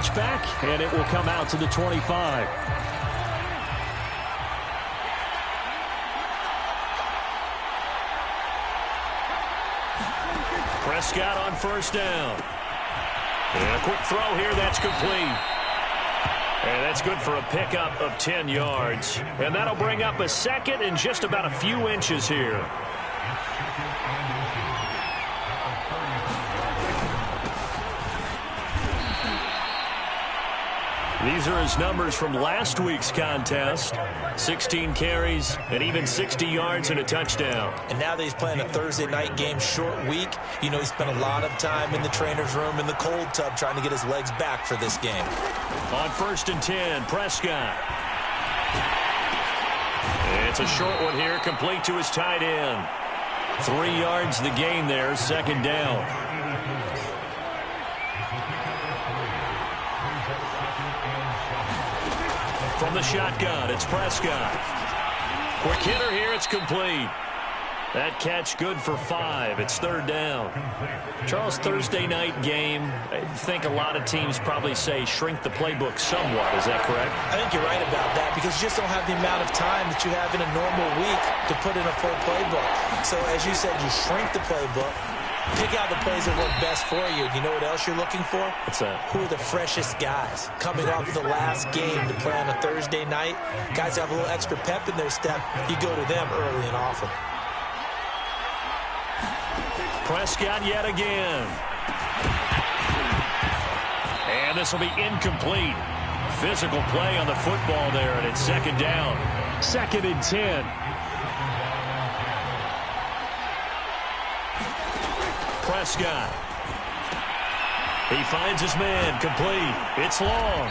touchback, and it will come out to the 25. Prescott on first down. And a quick throw here, that's complete. And that's good for a pickup of 10 yards. And that'll bring up a second and just about a few inches here. These are his numbers from last week's contest. 16 carries and even 60 yards and a touchdown. And now that he's playing a Thursday night game, short week, you know he spent a lot of time in the trainer's room in the cold tub trying to get his legs back for this game. On 1st and 10, Prescott. It's a short one here, complete to his tight end. 3 yards the gain there, 2nd down. From the shotgun, it's Prescott. Quick hitter here, it's complete. That catch good for 5. It's 3rd down. Charles, Thursday night game, I think a lot of teams probably say shrink the playbook somewhat. Is that correct? I think you're right about that because you just don't have the amount of time that you have in a normal week to put in a full playbook. So as you said, you shrink the playbook. Pick out the plays that work best for you. You know what else you're looking for? What's that? Who are the freshest guys coming off the last game to play on a Thursday night? Guys have a little extra pep in their step. You go to them early and often. Prescott yet again. And this will be incomplete. Physical play on the football there, and it's 2nd down. 2nd and 10. Prescott. He finds his man, complete. It's long.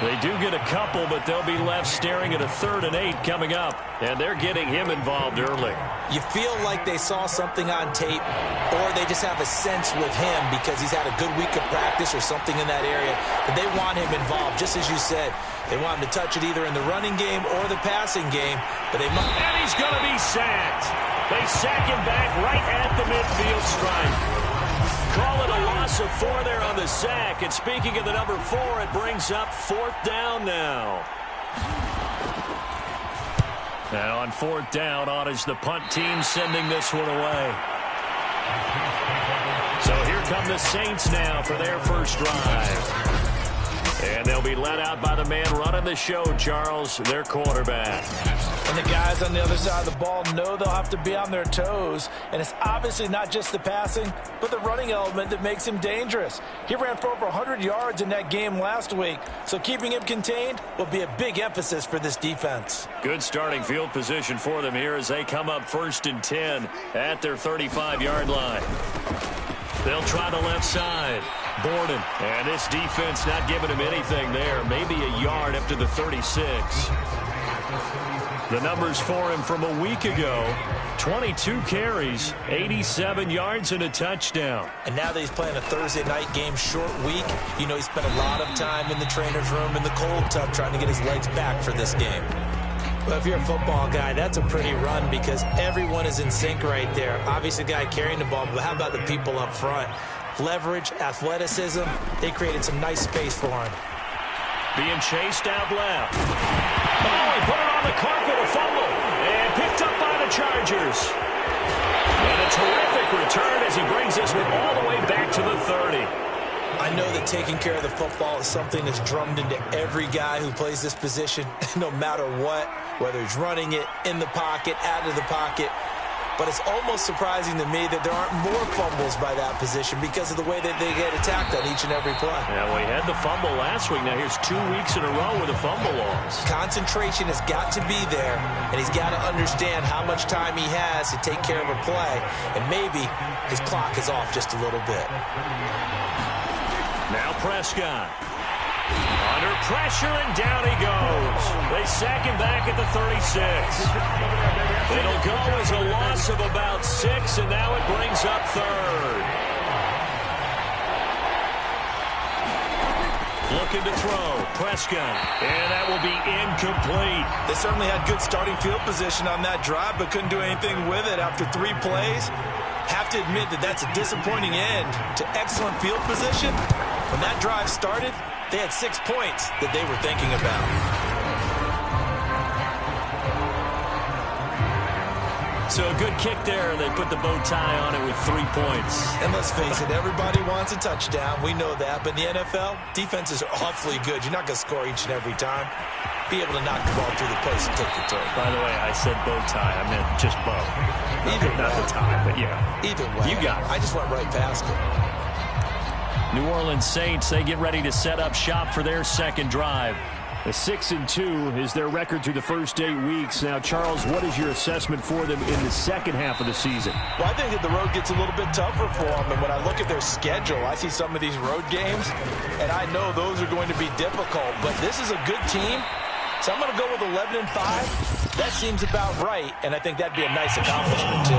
They do get a couple, but they'll be left staring at a 3rd and 8 coming up. And they're getting him involved early. You feel like they saw something on tape, or they just have a sense with him because he's had a good week of practice or something in that area that they want him involved. Just as you said, they want him to touch it either in the running game or the passing game. But they must. And he's going to be sacked. They sack him back right at the midfield stripe. Call it a loss of 4 there on the sack. And speaking of the number 4, it brings up 4th down now. And on 4th down, on is the punt team sending this one away. So here come the Saints now for their first drive. And they'll be led out by the man running the show, Charles, their quarterback. And the guys on the other side of the ball know they'll have to be on their toes. And it's obviously not just the passing, but the running element that makes him dangerous. He ran for over 100 yards in that game last week, so keeping him contained will be a big emphasis for this defense. Good starting field position for them here as they come up 1st and 10 at their 35-yard line. They'll try the left side. Borden. And this defense not giving him anything there. Maybe a yard up to the 36. The numbers for him from a week ago. 22 carries, 87 yards, and a touchdown. And now that he's playing a Thursday night game, short week, you know he spent a lot of time in the trainer's room in the cold tub trying to get his legs back for this game. Well, if you're a football guy, that's a pretty run because everyone is in sync right there. Obviously, the guy carrying the ball, but how about the people up front? Leverage, athleticism, they created some nice space for him. Being chased out left. Oh, he put it on the carpet, a fumble, and picked up by the Chargers. And a terrific return as he brings this one all the way back to the 30. I know that taking care of the football is something that's drummed into every guy who plays this position, no matter what, whether he's running it, in the pocket, out of the pocket. But it's almost surprising to me that there aren't more fumbles by that position because of the way that they get attacked on each and every play. Yeah, well, he had the fumble last week. Now here's 2 weeks in a row with a fumble loss. Concentration has got to be there, and he's got to understand how much time he has to take care of a play, and maybe his clock is off just a little bit. Now Prescott. Under pressure, and down he goes. They sack him back at the 36. It'll go as a loss of about 6, and now it brings up 3rd. Looking to throw. Prescott. And that will be incomplete. They certainly had good starting field position on that drive, but couldn't do anything with it after 3 plays. Have to admit that that's a disappointing end to excellent field position. When that drive started, they had 6 points that they were thinking about. So a good kick there. They put the bow tie on it with 3 points. And let's face it, everybody wants a touchdown. We know that. But in the NFL, defenses are awfully good. You're not going to score each and every time. Be able to knock the ball through the place and take the turn. By the way, I said bow tie. I meant just bow. Not the tie, but yeah. Either way. You got it. I just went right past it. New Orleans Saints, they get ready to set up shop for their second drive. A 6-2 is their record through the first 8 weeks. Now, Charles, what is your assessment for them in the second half of the season? Well, I think that the road gets a little bit tougher for them. And when I look at their schedule, I see some of these road games, and I know those are going to be difficult. But this is a good team, so I'm going to go with 11-5. That seems about right, and I think that'd be a nice accomplishment, too.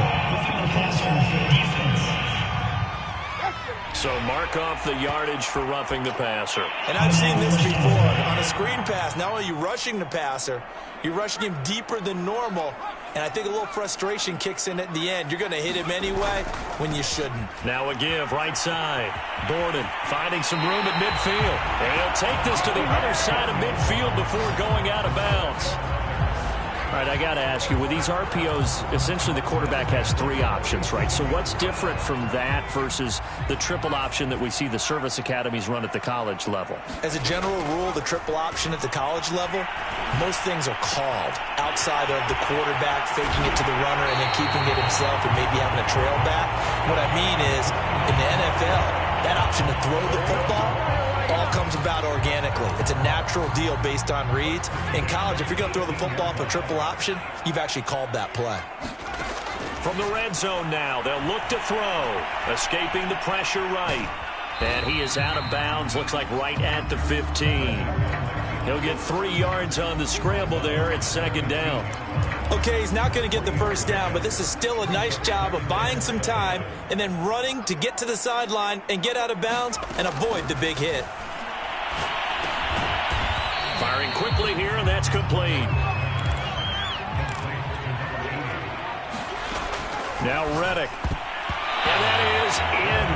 So mark off the yardage for roughing the passer. And I've seen this before. On a screen pass, not only are you rushing the passer, you're rushing him deeper than normal. And I think a little frustration kicks in at the end. You're going to hit him anyway when you shouldn't. Now a give, right side. Borden finding some room at midfield. And he'll take this to the other side of midfield before going out of bounds. All right, I got to ask you, with these RPOs, essentially the quarterback has 3 options, right? So what's different from that versus the triple option that we see the service academies run at the college level? As a general rule, the triple option at the college level, most things are called outside of the quarterback faking it to the runner and then keeping it himself and maybe having a trail back. What I mean is, in the NFL, that option to throw the football all comes about organically. It's a natural deal based on reads. In college, if you're going to throw the football for a triple option, you've actually called that play. From the red zone now, they'll look to throw. Escaping the pressure right. And he is out of bounds, looks like right at the 15. He'll get 3 yards on the scramble there at second down. Okay, he's not going to get the first down, but this is still a nice job of buying some time and then running to get to the sideline and get out of bounds and avoid the big hit. Firing quickly here, and that's complete. Now Reddick. And that is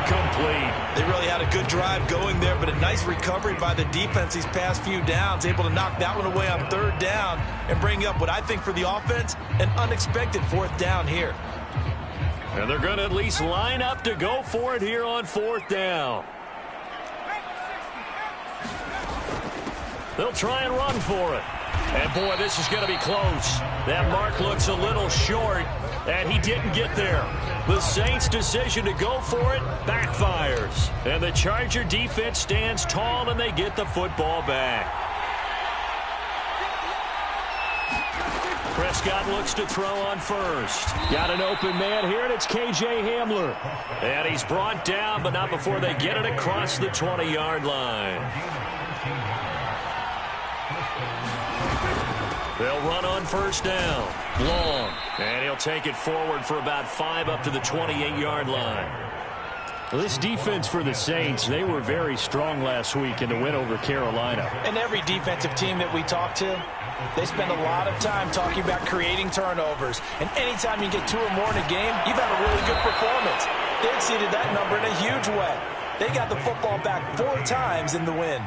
incomplete. They really had a good drive going there, but a nice recovery by the defense these past few downs, able to knock that one away on third down and bring up what I think for the offense, an unexpected fourth down here. And they're going to at least line up to go for it here on fourth down. They'll try and run for it. And, boy, this is going to be close. That mark looks a little short, and he didn't get there. The Saints' decision to go for it backfires. And the Charger defense stands tall, and they get the football back. Prescott looks to throw on first. Got an open man here, and it's K.J. Hamler. And he's brought down, but not before they get it across the 20-yard line. They'll run on first down. Long. And he'll take it forward for about 5 up to the 28-yard line. Well, this defense for the Saints, they were very strong last week in the win over Carolina. And every defensive team that we talk to, they spend a lot of time talking about creating turnovers. And anytime you get 2 or more in a game, you've had a really good performance. They exceeded that number in a huge way. They got the football back 4 times in the win.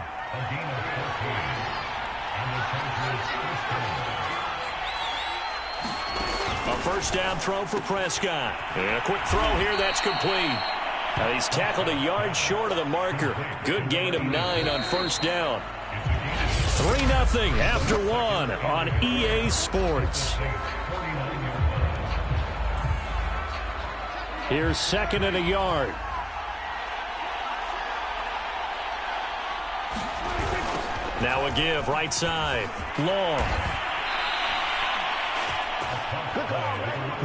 A first down throw for Prescott. And a quick throw here, that's complete. Now he's tackled a yard short of the marker. Good gain of 9 on first down. 3-0 after 1 on EA Sports. Here's 2nd and a yard. Now a give, right side. Long.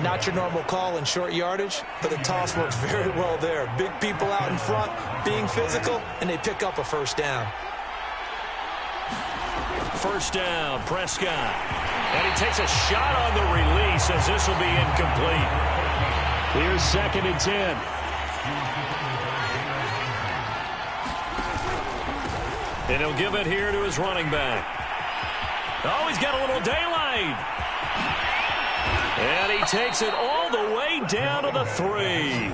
Not your normal call in short yardage, but the toss works very well there. Big people out in front, being physical, and they pick up a first down. First down, Prescott. And he takes a shot on the release as this will be incomplete. Here's 2nd and 10. And he'll give it here to his running back. Oh, he's got a little daylight. And he takes it all the way down to the 3.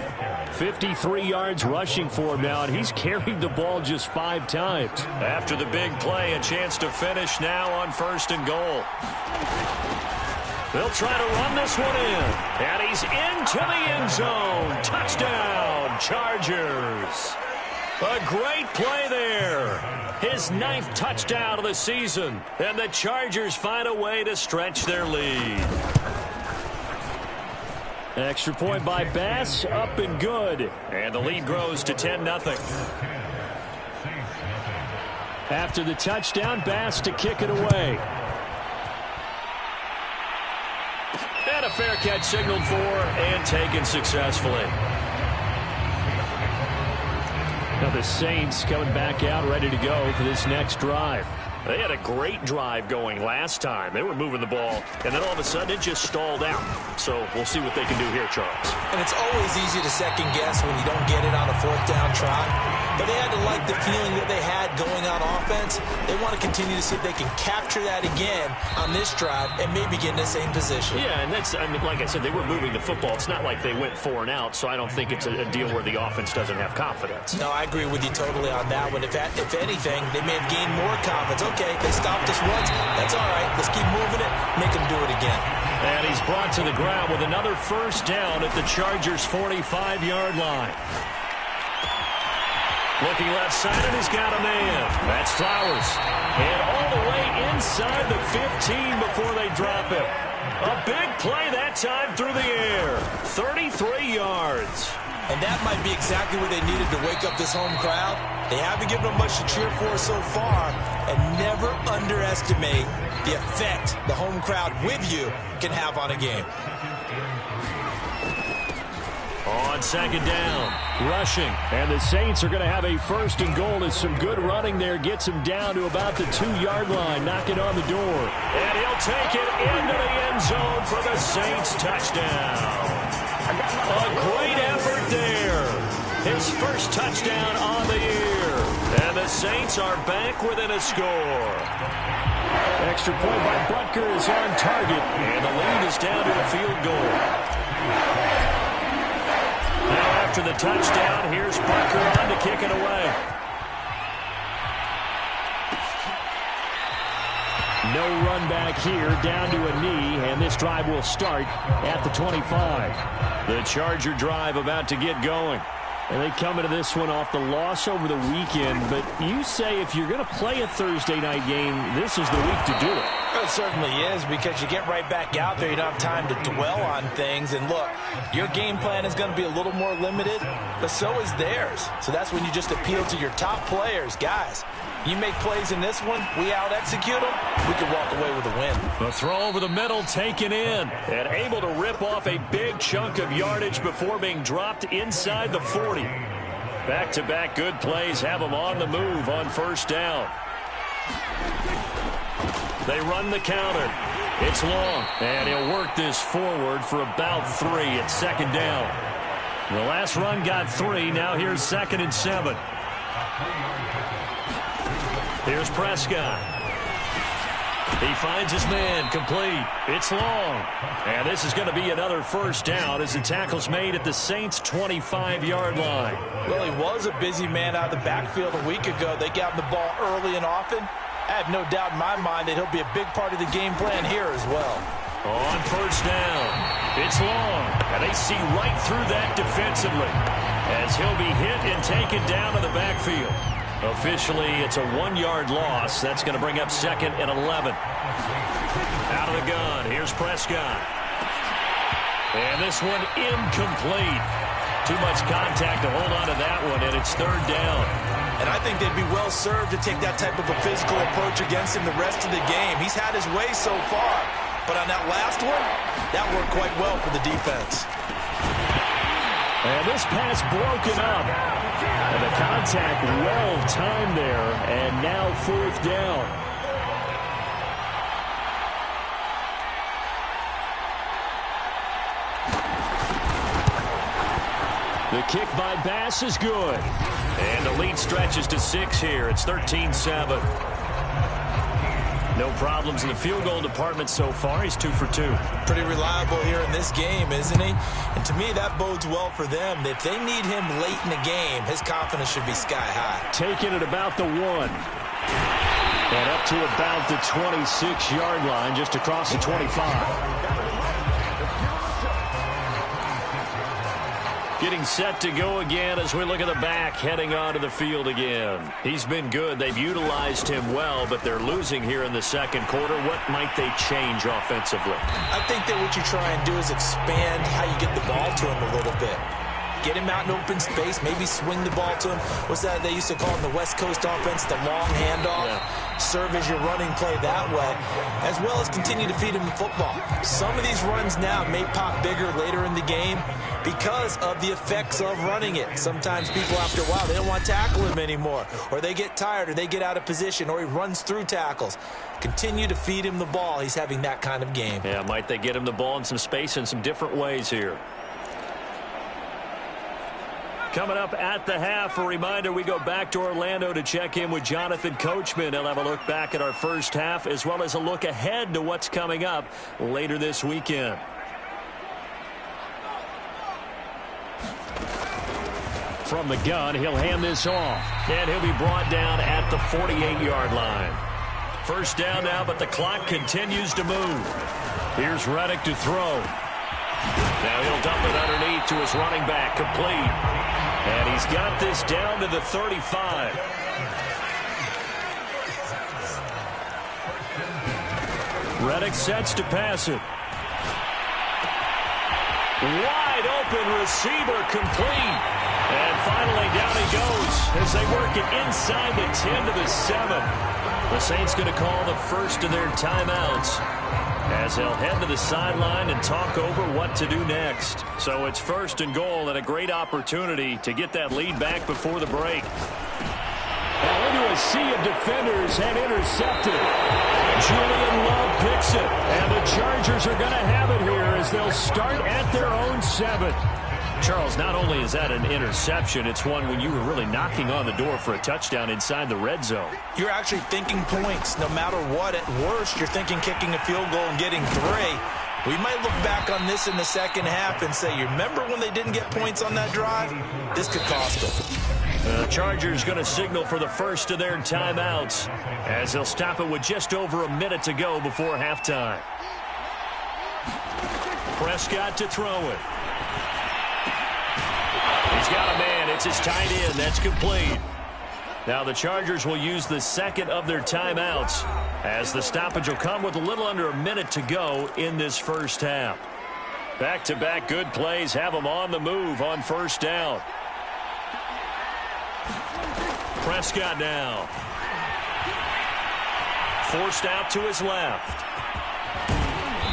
53 yards rushing for him now, and he's carried the ball just 5 times. After the big play, a chance to finish now on 1st and goal. They'll try to run this one in. And he's into the end zone. Touchdown, Chargers. A great play there. His 9th touchdown of the season. And the Chargers find a way to stretch their lead. Extra point by Bass, up and good. And the lead grows to 10-0. After the touchdown, Bass to kick it away. And a fair catch signaled for and taken successfully. Now the Saints coming back out ready to go for this next drive. They had a great drive going last time. They were moving the ball, and then all of a sudden it just stalled out. So we'll see what they can do here, Charles. And it's always easy to second guess when you don't get it on a 4th down try. But they had to like the feeling that they had going on offense. They want to continue to see if they can capture that again on this drive and maybe get in the same position. Yeah, and that's, I mean, like I said, they were moving the football. It's not like they went 4 and out, so I don't think it's a deal where the offense doesn't have confidence. No, I agree with you totally on that one. If anything, they may have gained more confidence. Okay, they stopped us once. That's all right. Let's keep moving it. Make them do it again. And he's brought to the ground with another 1st down at the Chargers' 45-yard line. Looking left side, and he's got a man. That's Flowers. And all the way inside the 15 before they drop him. A big play that time through the air. 33 yards. And that might be exactly what they needed to wake up this home crowd. They haven't given them much to cheer for so far. And never underestimate the effect the home crowd with you can have on a game. On 2nd down, rushing. And the Saints are going to have a 1st and goal as some good running there gets him down to about the 2-yard line, knocking on the door. And he'll take it into the end zone for the Saints touchdown. A great effort there. His 1st touchdown on the year. And the Saints are back within a score. Extra point by Butker is on target. And the lead is down to a field goal. Now after the touchdown, here's Butker on to kick it away. No run back here, down to a knee, and this drive will start at the 25. The Charger drive about to get going. And they come into this one off the loss over the weekend, but you say if you're going to play a Thursday night game, this is the week to do it. It certainly is, because you get right back out there. You don't have time to dwell on things. And look, your game plan is going to be a little more limited, but so is theirs. So that's when you just appeal to your top players. Guys, you make plays in this one, we out-execute them, we can walk away with a win. The throw over the middle taken in, and able to rip off a big chunk of yardage before being dropped inside the 40. Back-to-back good plays have them on the move on 1st down. They run the counter. It's long, and he'll work this forward for about 3 at 2nd down. The last run got 3. Now here's 2nd and 7. Here's Prescott. He finds his man, complete. It's long. And this is going to be another 1st down as the tackle's made at the Saints' 25-yard line. Well, he was a busy man out of the backfield a week ago. They got him the ball early and often. I have no doubt in my mind that he'll be a big part of the game plan here as well. On 1st down, it's long. And they see right through that defensively as he'll be hit and taken down to the backfield. Officially, it's a 1-yard loss. That's going to bring up 2nd and 11. Out of the gun, here's Prescott. And this one incomplete. Too much contact to hold on to that one, and it's 3rd down. And I think they'd be well served to take that type of a physical approach against him the rest of the game. He's had his way so far, but on that last one, that worked quite well for the defense. And this pass broken up. And the contact well timed there, and now 4th down. The kick by Bass is good. And the lead stretches to 6 here. It's 13-7. No problems in the field goal department so far. He's 2 for 2. Pretty reliable here in this game, isn't he? And to me, that bodes well for them. If they need him late in the game, his confidence should be sky high. Taking it about the 1. And up to about the 26-yard line, just across the 25. Getting set to go again as we look at the back, heading onto the field again. He's been good. They've utilized him well, but they're losing here in the second quarter. What might they change offensively? I think that what you try and do is expand how you get the ball to him a little bit. Get him out in open space, maybe swing the ball to him. What's that they used to call in the West Coast offense, the long handoff? Yeah. Serve as your running play that way, as well as continue to feed him the football. Some of these runs now may pop bigger later in the game because of the effects of running it. Sometimes people, after a while, they don't want to tackle him anymore, or they get tired, or they get out of position, or he runs through tackles. Continue to feed him the ball. He's having that kind of game. Yeah, might they get him the ball in some space in some different ways here. Coming up at the half, a reminder, we go back to Orlando to check in with Jonathan Coachman. He'll have a look back at our first half as well as a look ahead to what's coming up later this weekend. From the gun, he'll hand this off, and he'll be brought down at the 48-yard line. First down now, but the clock continues to move. Here's Reddick to throw. Now he'll dump it underneath to his running back, complete. And he's got this down to the 35. Reddick sets to pass it. Wide open receiver, complete. And finally down he goes as they work it inside the 10 to the 7. The Saints going to call the first of their timeouts as they'll head to the sideline and talk over what to do next. So it's first and goal, and a great opportunity to get that lead back before the break. Now into a sea of defenders and intercepted. Julian Love picks it, and the Chargers are going to have it here as they'll start at their own 7. Charles, not only is that an interception, it's one when you were really knocking on the door for a touchdown inside the red zone. You're actually thinking points no matter what. At worst, you're thinking kicking a field goal and getting 3. We might look back on this in the second half and say, you remember when they didn't get points on that drive? This could cost them. The Chargers going to signal for the first of their timeouts as they'll stop it with just over a minute to go before halftime. Prescott to throw it. He's got a man. It's his tight end. That's complete. Now the Chargers will use the second of their timeouts as the stoppage will come with a little under a minute to go in this first half. Back-to-back good plays have them on the move on first down. Prescott now. Forced out to his left.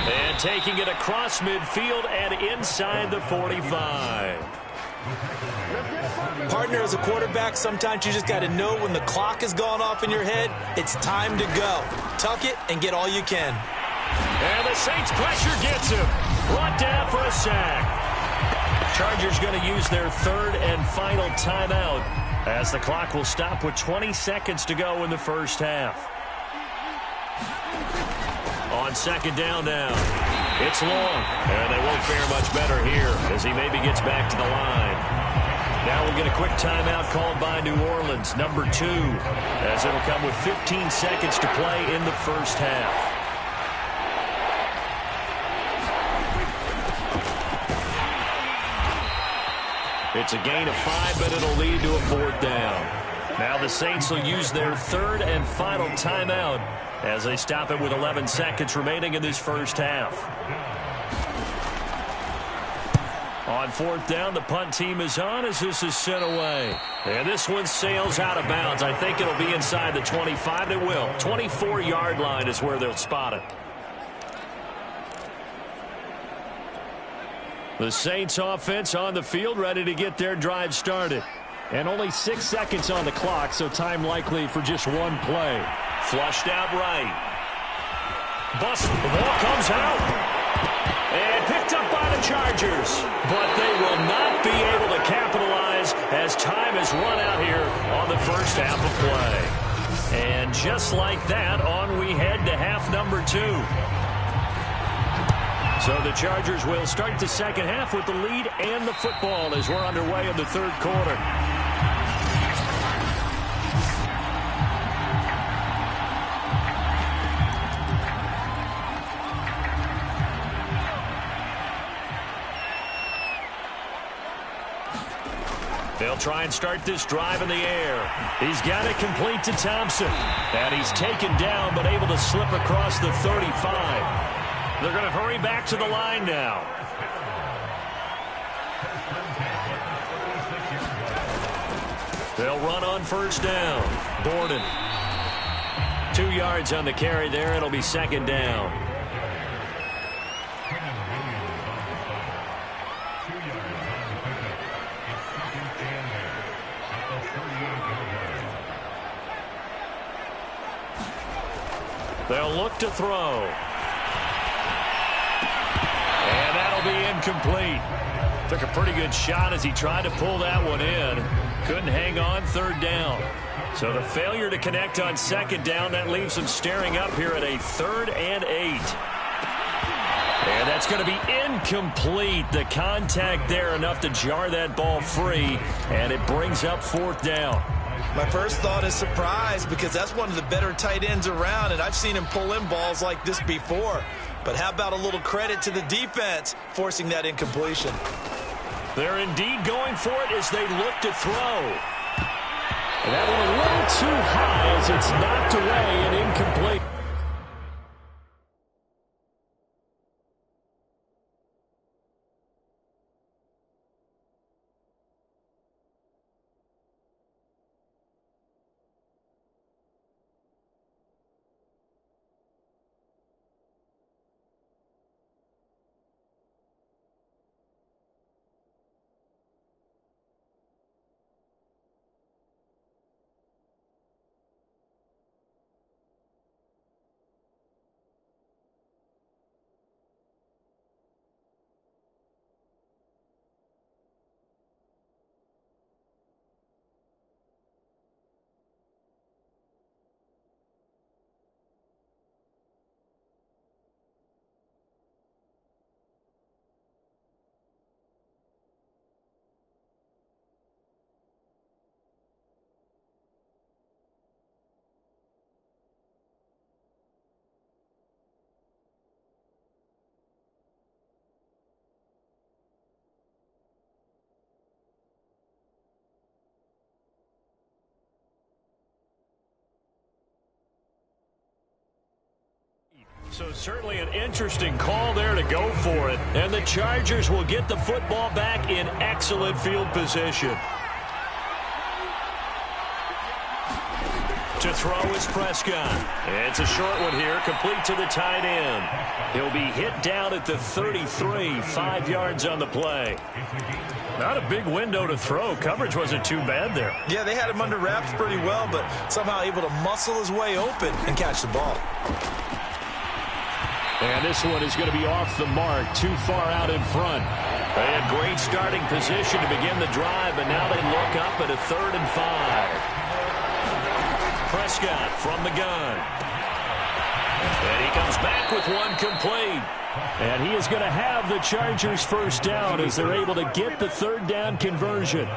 And taking it across midfield and inside the 45. Partner, as a quarterback, sometimes you just got to know when the clock has gone off in your head, it's time to go. Tuck it and get all you can. And the Saints pressure gets him. Brought down for a sack. Chargers going to use their third and final timeout as the clock will stop with 20 seconds to go in the first half. On second down now. It's long, and they won't fare much better here as he maybe gets back to the line. Now we'll get a quick timeout called by New Orleans, number 2, as it'll come with 15 seconds to play in the first half. It's a gain of 5, but it'll lead to a 4th down. Now the Saints will use their third and final timeout as they stop it with 11 seconds remaining in this first half. On 4th down, the punt team is on as this is sent away. And this one sails out of bounds. I think it'll be inside the 25. It will. 24-yard line is where they'll spot it. The Saints offense on the field ready to get their drive started. And only 6 seconds on the clock, so time likely for just one play. Flushed out right. Bust. The ball comes out. And picked up by the Chargers. But they will not be able to capitalize as time has run out here on the first half of play. And just like that, on we head to half number 2. So the Chargers will start the second half with the lead and the football as we're underway in the third quarter. They'll try and start this drive in the air. He's got it complete to Thompson. And he's taken down but able to slip across the 35. They're going to hurry back to the line now. They'll run on first down. Borden. 2 yards on the carry there. It'll be second down. They'll look to throw. And that'll be incomplete. Took a pretty good shot as he tried to pull that one in. Couldn't hang on third down. So the failure to connect on second down, that leaves him staring up here at a 3rd and 8. And that's going to be incomplete. The contact there enough to jar that ball free. And it brings up 4th down. My first thought is surprise because that's one of the better tight ends around, and I've seen him pull in balls like this before. But how about a little credit to the defense forcing that incompletion? They're indeed going for it as they look to throw. And that one a little too high as it's knocked away and incomplete. So certainly an interesting call there to go for it. And the Chargers will get the football back in excellent field position. To throw is Prescott. It's a short one here, complete to the tight end. He'll be hit down at the 33, 5 yards on the play. Not a big window to throw. Coverage wasn't too bad there. Yeah, they had him under wraps pretty well, but somehow able to muscle his way open and catch the ball. And this one is going to be off the mark, too far out in front. They had great starting position to begin the drive, but now they look up at a 3rd and 5. Prescott from the gun. And he comes back with one complete. And he is going to have the Chargers first down as they're able to get the 3rd down conversion.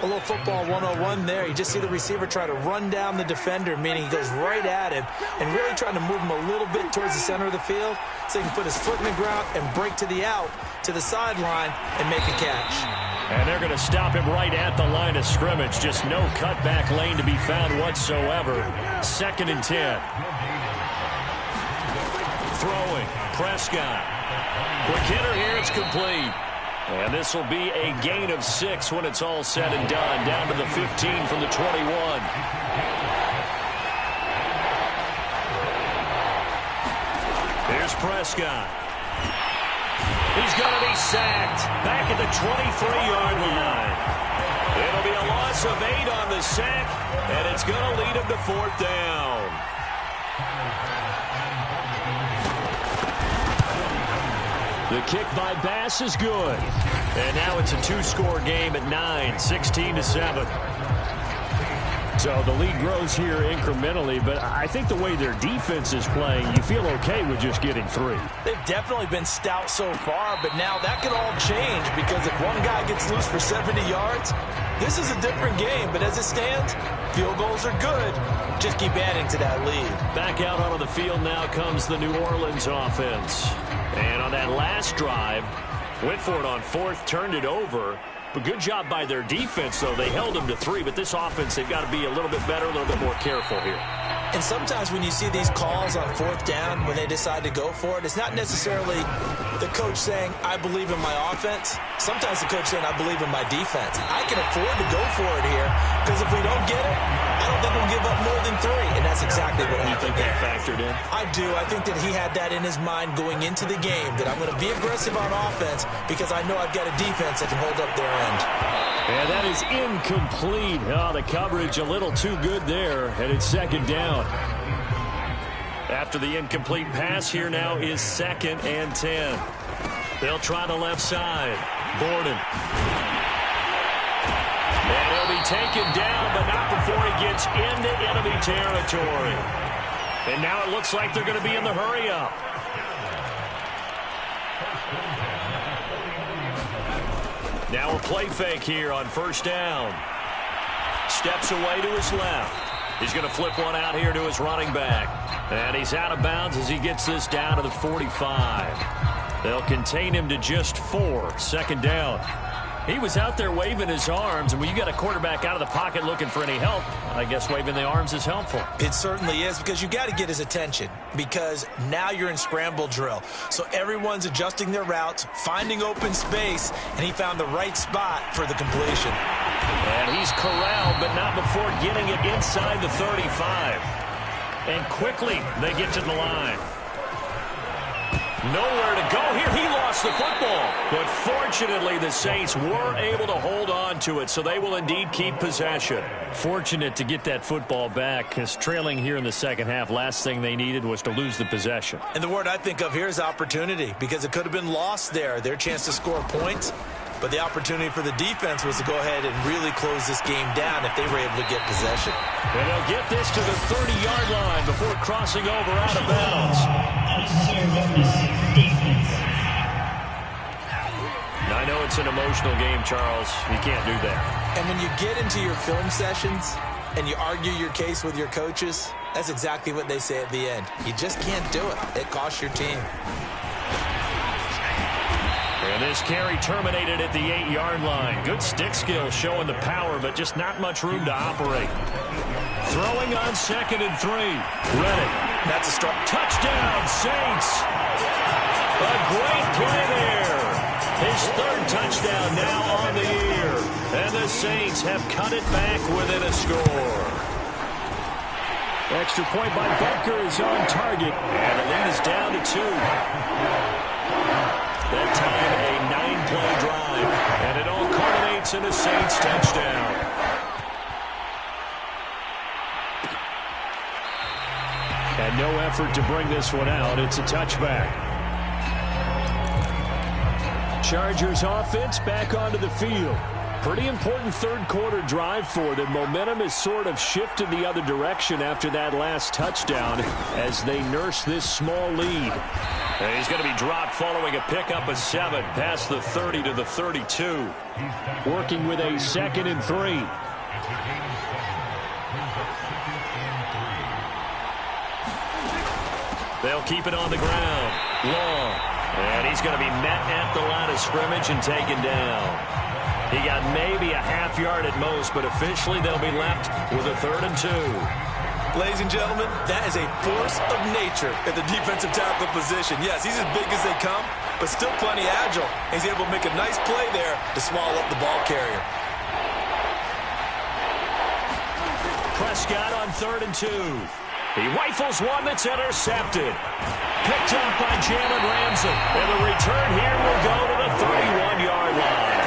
A little football 101 there. You just see the receiver try to run down the defender, meaning he goes right at him and really trying to move him a little bit towards the center of the field so he can put his foot in the ground and break to the out, to the sideline, and make a catch. And they're going to stop him right at the line of scrimmage. Just no cutback lane to be found whatsoever. 2nd and 10. Throwing. Prescott. Quick hitter here. It's complete. And this will be a gain of 6 when it's all said and done. Down to the 15 from the 21. Here's Prescott. He's going to be sacked. Back at the 23-yard line. It'll be a loss of 8 on the sack, and it's going to lead him to 4th down. The kick by Bass is good. And now it's a 2-score game at 9, 16-7. So the lead grows here incrementally, but I think the way their defense is playing, you feel okay with just getting 3. They've definitely been stout so far, but now that could all change because if one guy gets loose for 70 yards, this is a different game. But as it stands, field goals are good. Just keep adding to that lead. Back out onto the field now comes the New Orleans offense. And on that last drive, went for it on 4th, turned it over. But good job by their defense, though. They held them to 3, but this offense, they've got to be a little bit better, a little bit more careful here. And sometimes when you see these calls on 4th down, when they decide to go for it, it's not necessarily the coach saying, I believe in my offense. Sometimes the coach saying, I believe in my defense. I can afford to go for it here because if we don't get it, I don't think we'll give up more than 3. And that's exactly what happened. You think that factored in? I do. I think that he had that in his mind going into the game, that I'm going to be aggressive on offense because I know I've got a defense that can hold up their end. And that is incomplete. Oh, the coverage a little too good there, and it's 2nd down. After the incomplete pass, here now is 2nd and 10. They'll try the left side. Borden. And he'll be taken down, but not before he gets into enemy territory. And now it looks like they're going to be in the hurry-up. Now a play fake here on 1st down. Steps away to his left. He's going to flip one out here to his running back. And he's out of bounds as he gets this down to the 45. They'll contain him to just 4. 2nd down. He was out there waving his arms, and when you got a quarterback out of the pocket looking for any help, I guess waving the arms is helpful. It certainly is, because you got to get his attention, because now you're in scramble drill. So everyone's adjusting their routes, finding open space, and he found the right spot for the completion. And he's corralled, but not before getting it inside the 35. And quickly they get to the line. Nowhere to go here. He lost the football. But fortunately, the Saints were able to hold on to it, so they will indeed keep possession. Fortunate to get that football back, because trailing here in the 2nd half, last thing they needed was to lose the possession. And the word I think of here is opportunity, because it could have been lost there. Their chance to score points. But the opportunity for the defense was to go ahead and really close this game down if they were able to get possession. And they'll get this to the 30-yard line before crossing over out of bounds. Now, I know it's an emotional game, Charles. You can't do that. And when you get into your film sessions and you argue your case with your coaches, that's exactly what they say at the end. You just can't do it. It costs your team. And this carry terminated at the 8-yard line. Good stick skill showing the power, but just not much room to operate. Throwing on 2nd and 3. Reddick. That's a start. Touchdown, Saints. A great play there. His 3rd touchdown now on the year. And the Saints have cut it back within a score. Extra point by Butker is on target. And the lead is down to 2. That time, a 9-play drive, and it all culminates in a Saints touchdown. And no effort to bring this one out. It's a touchback. Chargers offense back onto the field. Pretty important 3rd quarter drive for them. Momentum has sort of shifted the other direction after that last touchdown as they nurse this small lead. And he's going to be dropped following a pickup of 7 past the 30 to the 32. Working with a 2nd and 3. They'll keep it on the ground. Long. And he's going to be met at the line of scrimmage and taken down. He got maybe a half yard at most, but officially they'll be left with a 3rd and 2. Ladies and gentlemen, that is a force of nature at the defensive tackle position. Yes, he's as big as they come, but still plenty agile. He's able to make a nice play there to swallow up the ball carrier. Prescott on 3rd and 2. He rifles one that's intercepted. Picked up by Jalen Ramsey. And the return here will go to the 31-yard line.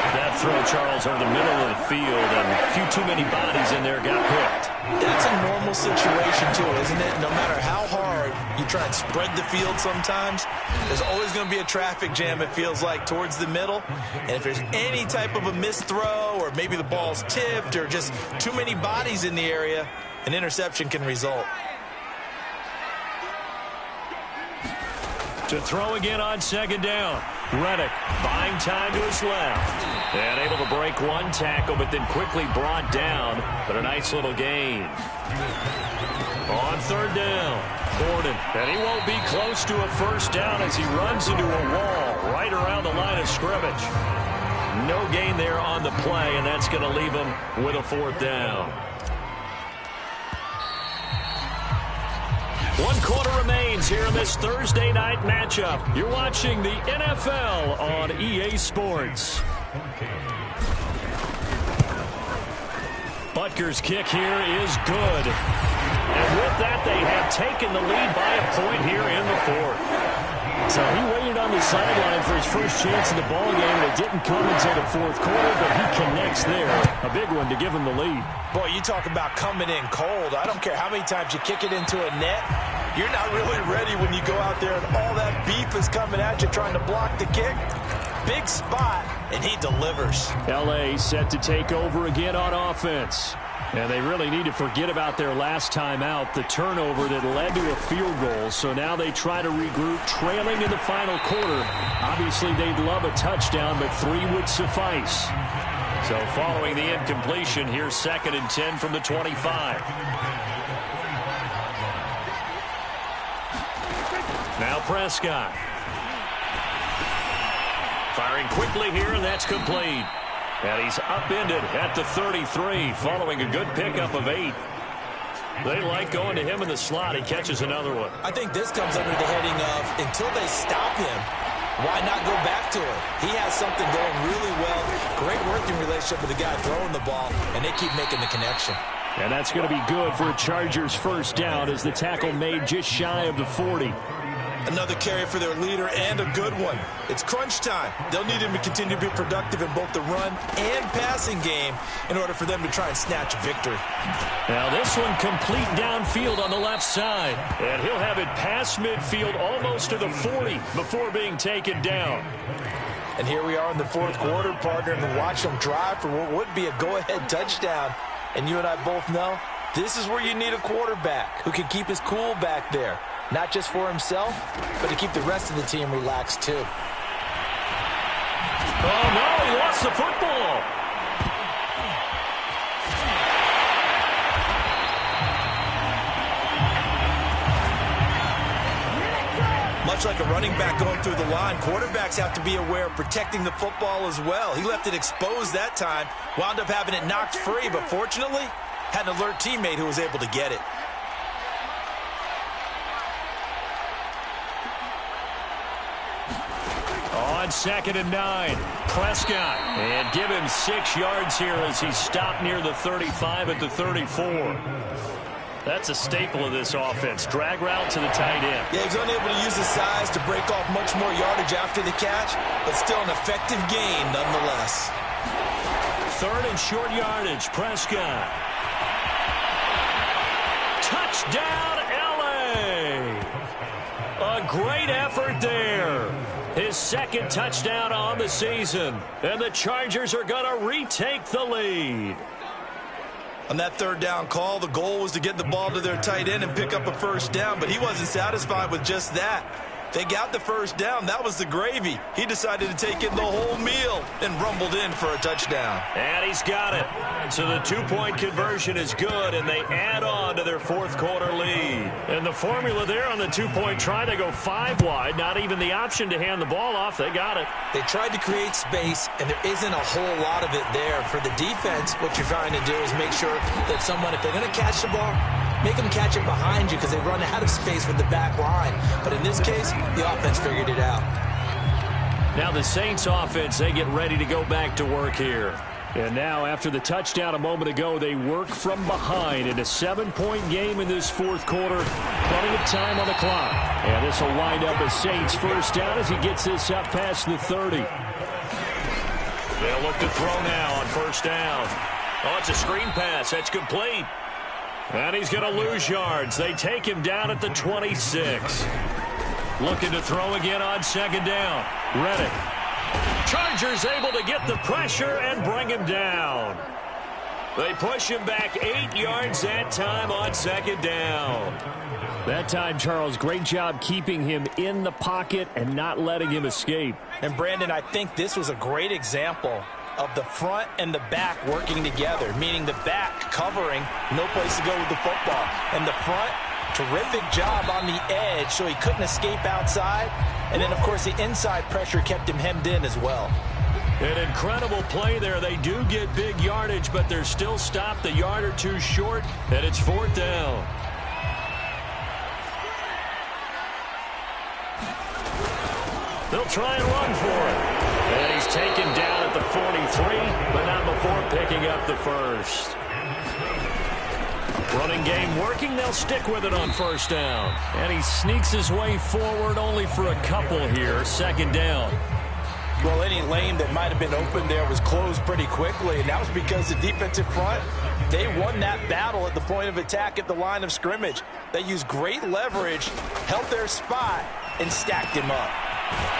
The throw, Charles, over the middle of the field, and a few too many bodies in there got picked. That's a normal situation, too, isn't it? No matter how hard you try and spread the field sometimes, there's always going to be a traffic jam, it feels like, towards the middle. And if there's any type of a missed throw, or maybe the ball's tipped, or just too many bodies in the area, an interception can result. To throw again on second down. Reddick buying time to his left. And able to break one tackle, but then quickly brought down. But a nice little gain. On third down, Gordon. And he won't be close to a first down as he runs into a wall right around the line of scrimmage. No gain there on the play, and that's going to leave him with a fourth down. 1 quarter remains here in this Thursday night matchup. You're watching the NFL on EA Sports. Butker's kick here is good. And with that, they have taken the lead by a point here in the fourth. So he waited on the sideline for his first chance in the ball game, and it didn't come until the fourth quarter, but he connects there. A big one to give him the lead. Boy, you talk about coming in cold. I don't care how many times you kick it into a net. You're not really ready when you go out there and all that beef is coming at you trying to block the kick. Big spot, and he delivers. L.A. set to take over again on offense. And they really need to forget about their last time out, the turnover that led to a field goal. So now they try to regroup, trailing in the final quarter. Obviously, they'd love a touchdown, but 3 would suffice. So following the incompletion, here's 2nd and 10 from the 25. Now Prescott. Firing quickly here, and that's complete. And he's upended at the 33 following a good pickup of 8. They like going to him in the slot. He catches another one. I think this comes under the heading of until they stop him, why not go back to him? He has something going really well. Great working relationship with the guy throwing the ball, and they keep making the connection. And that's going to be good for a Chargers first down as the tackle made just shy of the 40. Another carry for their leader and a good one. It's crunch time. They'll need him to continue to be productive in both the run and passing game in order for them to try and snatch a victory. Now this one complete downfield on the left side. And he'll have it past midfield almost to the 40 before being taken down. And here we are in the fourth quarter, partner, and watch them drive for what would be a go-ahead touchdown. And you and I both know this is where you need a quarterback who can keep his cool back there. Not just for himself, but to keep the rest of the team relaxed, too. Oh, no, he lost the football. Much like a running back going through the line, quarterbacks have to be aware of protecting the football as well. He left it exposed that time, wound up having it knocked free, but fortunately, had an alert teammate who was able to get it. On 2nd and 9, Prescott. And give him 6 yards here as he's stopped near the 35 at the 34. That's a staple of this offense. Drag route to the tight end. Yeah, he's unable to use his size to break off much more yardage after the catch, but still an effective gain nonetheless. 3rd and short yardage, Prescott. Touchdown, L.A. A great effort there. His 2nd touchdown on the season. And the Chargers are going to retake the lead. On that 3rd down call, the goal was to get the ball to their tight end and pick up a first down, but he wasn't satisfied with just that. They got the first down. That was the gravy. He decided to take in the whole meal and rumbled in for a touchdown. And he's got it. So the 2-point conversion is good, and they add on to their fourth quarter lead. And the formula there on the 2-point try, they go 5 wide. Not even the option to hand the ball off. They got it. They tried to create space, and there isn't a whole lot of it there. For the defense, what you're trying to do is make sure that someone, if they're going to catch the ball, make them catch it behind you because they run out of space with the back line. But in this case, the offense figured it out. Now the Saints offense, they get ready to go back to work here. And now after the touchdown a moment ago, they work from behind in a 7-point game in this fourth quarter. Plenty of time on the clock. And this will wind up a Saints first down as he gets this up past the 30. They'll look to throw now on first down. Oh, it's a screen pass. That's complete. And he's going to lose yards. They take him down at the 26. Looking to throw again on second down. Reddick. Chargers able to get the pressure and bring him down. They push him back 8 yards that time on second down. That time, Charles, great job keeping him in the pocket and not letting him escape. And, Brandon, I think this was a great example of the front and the back working together, meaning the back covering, no place to go with the football. And the front, terrific job on the edge so he couldn't escape outside. And then, of course, the inside pressure kept him hemmed in as well. An incredible play there. They do get big yardage, but they're still stopped a yard or two short, and it's fourth down. They'll try and run for it. And he's taken down at the 43, but not before picking up the first. Running game working. They'll stick with it on first down. And he sneaks his way forward only for a couple here. Second down. Well, any lane that might have been open there was closed pretty quickly, and that was because the defensive front, they won that battle at the point of attack at the line of scrimmage. They used great leverage, held their spot, and stacked him up.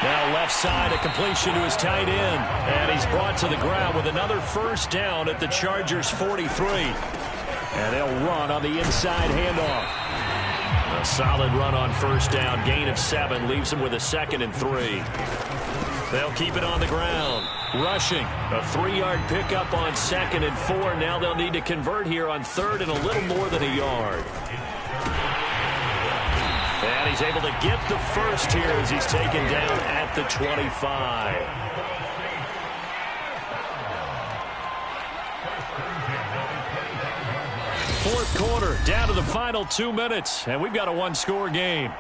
Now left side, a completion to his tight end. And he's brought to the ground with another first down at the Chargers' 43. And they'll run on the inside handoff. A solid run on first down. Gain of 7 leaves him with a 2nd and 3. They'll keep it on the ground. Rushing. A 3-yard pickup on 2nd and 4. Now they'll need to convert here on 3rd and a little more than a yard. And he's able to get the first here as he's taken down at the 25. Fourth quarter, down to the final 2 minutes, and we've got a one-score game.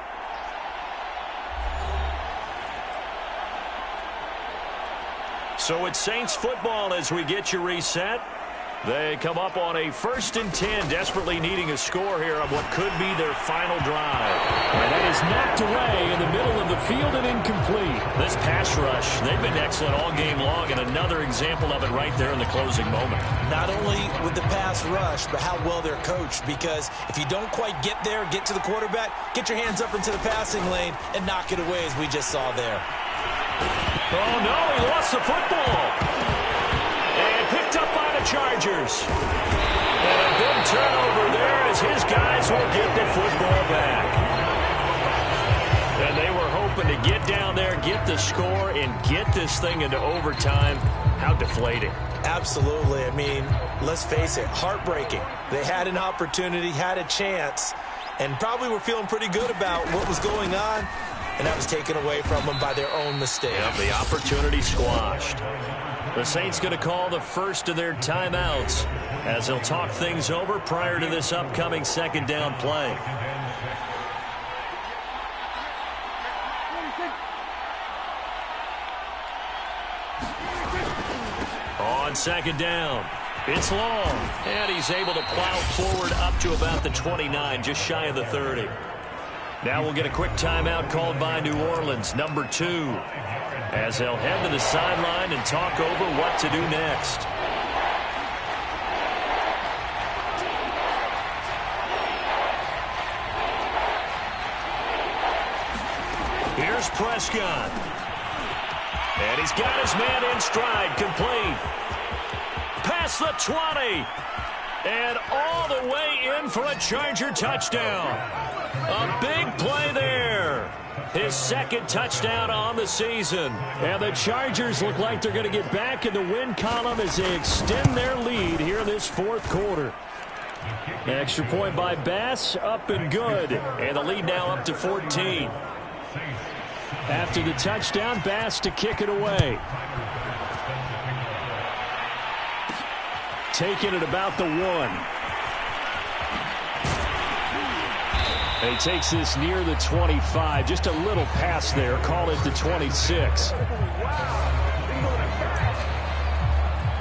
So it's Saints football as we get you reset. They come up on a 1st and 10, desperately needing a score here on what could be their final drive. And that is knocked away in the middle of the field and incomplete. This pass rush, they've been excellent all game long, and another example of it right there in the closing moment. Not only with the pass rush, but how well they're coached, because if you don't quite get there, get to the quarterback, get your hands up into the passing lane and knock it away as we just saw there. Oh, no, he lost the football. And picked up by the Chargers. And a big turnover there as his guys will get the football back. And they were hoping to get down there, get the score, and get this thing into overtime. How deflating. Absolutely. I mean, let's face it, heartbreaking. They had an opportunity, had a chance, and probably were feeling pretty good about what was going on. And that was taken away from them by their own mistake. Yep, the opportunity squashed. The Saints going to call the first of their timeouts as they'll talk things over prior to this upcoming second down play. On second down, it's long, and he's able to plow forward up to about the 29, just shy of the 30. Now we'll get a quick timeout called by New Orleans, number 2, as they'll head to the sideline and talk over what to do next. Here's Prescott. And he's got his man in stride, complete. Past the 20. And all the way in for a Charger touchdown. A big play there. His 2nd touchdown on the season. And the Chargers look like they're going to get back in the win column as they extend their lead here in this fourth quarter. Extra point by Bass, up and good. And the lead now up to 14. After the touchdown, Bass to kick it away. Taking it about the 1. And he takes this near the 25. Just a little pass there. Call it the 26.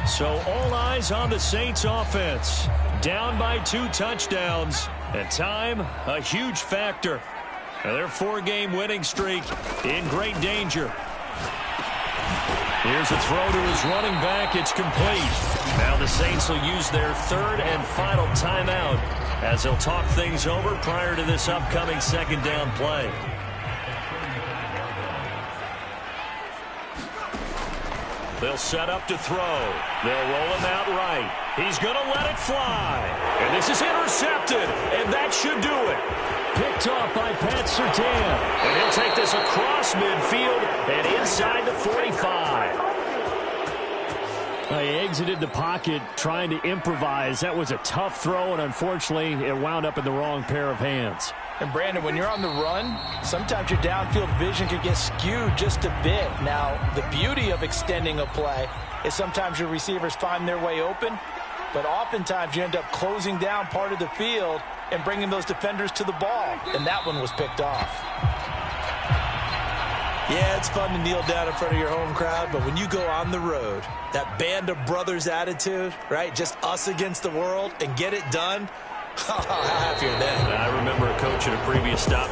So all eyes on the Saints offense. Down by 2 touchdowns. And time, a huge factor. And their 4-game winning streak in great danger. Here's a throw to his running back. It's complete. Now the Saints will use their third and final timeout as they'll talk things over prior to this upcoming second down play. They'll set up to throw. They'll roll him out right. He's going to let it fly. And this is intercepted, and that should do it. Picked off by Pat Surtain. And he'll take this across midfield and inside the 45. He exited the pocket trying to improvise. That was a tough throw, and unfortunately, it wound up in the wrong pair of hands. And, Brandon, when you're on the run, sometimes your downfield vision can get skewed just a bit. Now, the beauty of extending a play is sometimes your receivers find their way open, but oftentimes you end up closing down part of the field and bringing those defenders to the ball. And that one was picked off. Yeah, it's fun to kneel down in front of your home crowd, but when you go on the road, that band of brothers attitude, right, just us against the world, and get it done, how happy are they? I remember a coach at a previous stop